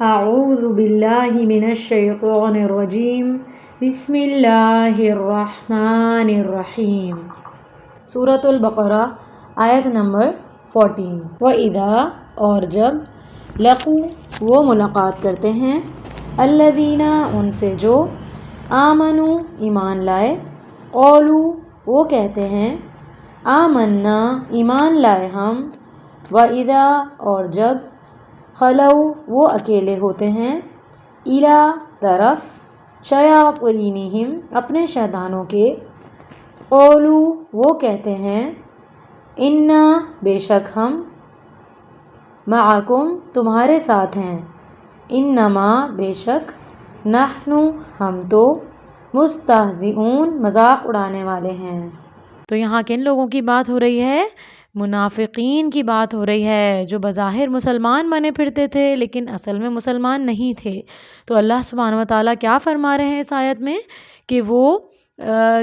اعوذ باللہ من الشیطان الرجیم بسم اللہ الرحمن الرحیم۔ سورۃ البقرہ آیت نمبر 14۔ وَإِذَا اور جب لقوا وہ ملاقات کرتے ہیں الذین ان سے جو آمنوا ایمان لائے قالوا وہ کہتے ہیں آمنا ایمان لائے ہم وَإِذَا اور جب خلوا وہ اکیلے ہوتے ہیں الی طرف شیاطینہم اپنے شیطانوں کے قولوا وہ کہتے ہیں انا بے شک ہم معکم تمہارے ساتھ ہیں انما بے شک نحن ہم تو مستہزئون مذاق اڑانے والے ہیں۔ تو یہاں کن لوگوں کی بات ہو رہی ہے؟ منافقین کی بات ہو رہی ہے، جو بظاہر مسلمان بنے پھرتے تھے لیکن اصل میں مسلمان نہیں تھے۔ تو اللہ سبحانہ و تعالیٰ کیا فرما رہے ہیں اس آیت میں کہ وہ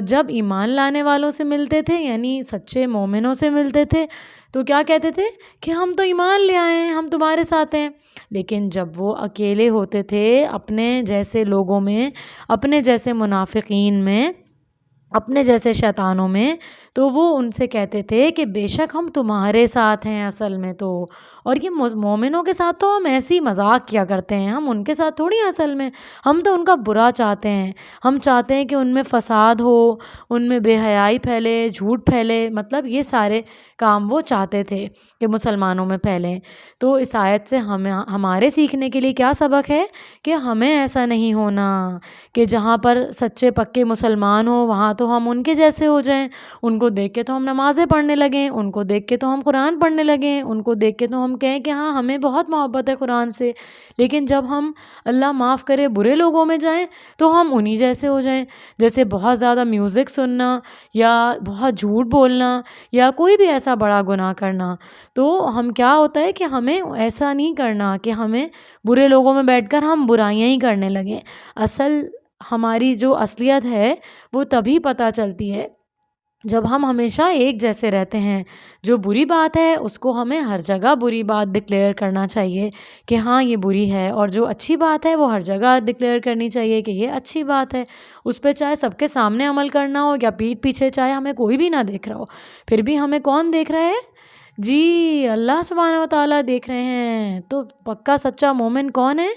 جب ایمان لانے والوں سے ملتے تھے یعنی سچے مومنوں سے ملتے تھے تو کیا کہتے تھے کہ ہم تو ایمان لے آئے ہیں، ہم تمہارے ساتھ ہیں۔ لیکن جب وہ اکیلے ہوتے تھے اپنے جیسے لوگوں میں، اپنے جیسے منافقین میں، اپنے جیسے شیطانوں میں، تو وہ ان سے کہتے تھے کہ بے شک ہم تمہارے ساتھ ہیں اصل میں تو، اور یہ مومنوں کے ساتھ تو ہم ایسی مذاق کیا کرتے ہیں، ہم ان کے ساتھ تھوڑی اصل میں، ہم تو ان کا برا چاہتے ہیں، ہم چاہتے ہیں کہ ان میں فساد ہو، ان میں بے حیائی پھیلے، جھوٹ پھیلے، مطلب یہ سارے کام وہ چاہتے تھے کہ مسلمانوں میں پھیلیں۔ تو اس آیت سے ہمارے سیکھنے کے لیے کیا سبق ہے کہ ہمیں ایسا نہیں ہونا کہ جہاں پر سچے پکے مسلمان ہوں وہاں تو ہم ان کے جیسے ہو جائیں، ان کو دیکھ کے تو ہم نمازیں پڑھنے لگیں، ان کو دیکھ کے تو ہم قرآن پڑھنے لگیں، ان کو دیکھ کے تو ہم کہیں کہ ہاں ہمیں بہت محبت ہے قرآن سے، لیکن جب ہم اللہ معاف کرے برے لوگوں میں جائیں تو ہم انہی جیسے ہو جائیں۔ جیسے بہت زیادہ میوزک سننا یا بہت جھوٹ بولنا یا کوئی بھی ایسا بڑا گناہ کرنا، تو ہم کیا ہوتا ہے کہ ہمیں ایسا نہیں کرنا کہ ہمیں برے لوگوں میں بیٹھ کر ہم برائیاں ہی کرنے لگیں۔ اصل ہماری جو اصلیت ہے وہ تبھی پتہ چلتی ہے جب ہم ہمیشہ ایک جیسے رہتے ہیں۔ جو بری بات ہے اس کو ہمیں ہر جگہ بری بات ڈکلیئر کرنا چاہیے کہ ہاں یہ بری ہے، اور جو اچھی بات ہے وہ ہر جگہ ڈکلیئر کرنی چاہیے کہ یہ اچھی بات ہے۔ اس پہ چاہے سب کے سامنے عمل کرنا ہو یا پیٹھ پیچھے، چاہے ہمیں کوئی بھی نہ دیکھ رہا ہو، پھر بھی ہمیں کون دیکھ رہا ہے؟ جی اللہ سبحانہ و تعالیٰ دیکھ رہے ہیں۔ تو پکا سچا مومن کون ہے؟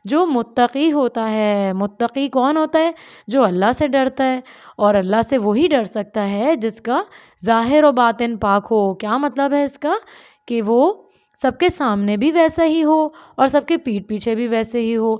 جو متقی ہوتا ہے۔ متقی کون ہوتا ہے؟ جو اللہ سے ڈرتا ہے، اور اللہ سے وہی ڈر سکتا ہے جس کا ظاہر و باطن پاک ہو۔ کیا مطلب ہے اس کا؟ کہ وہ سب کے سامنے بھی ویسا ہی ہو اور سب کے پیٹھ پیچھے بھی ویسے ہی ہو۔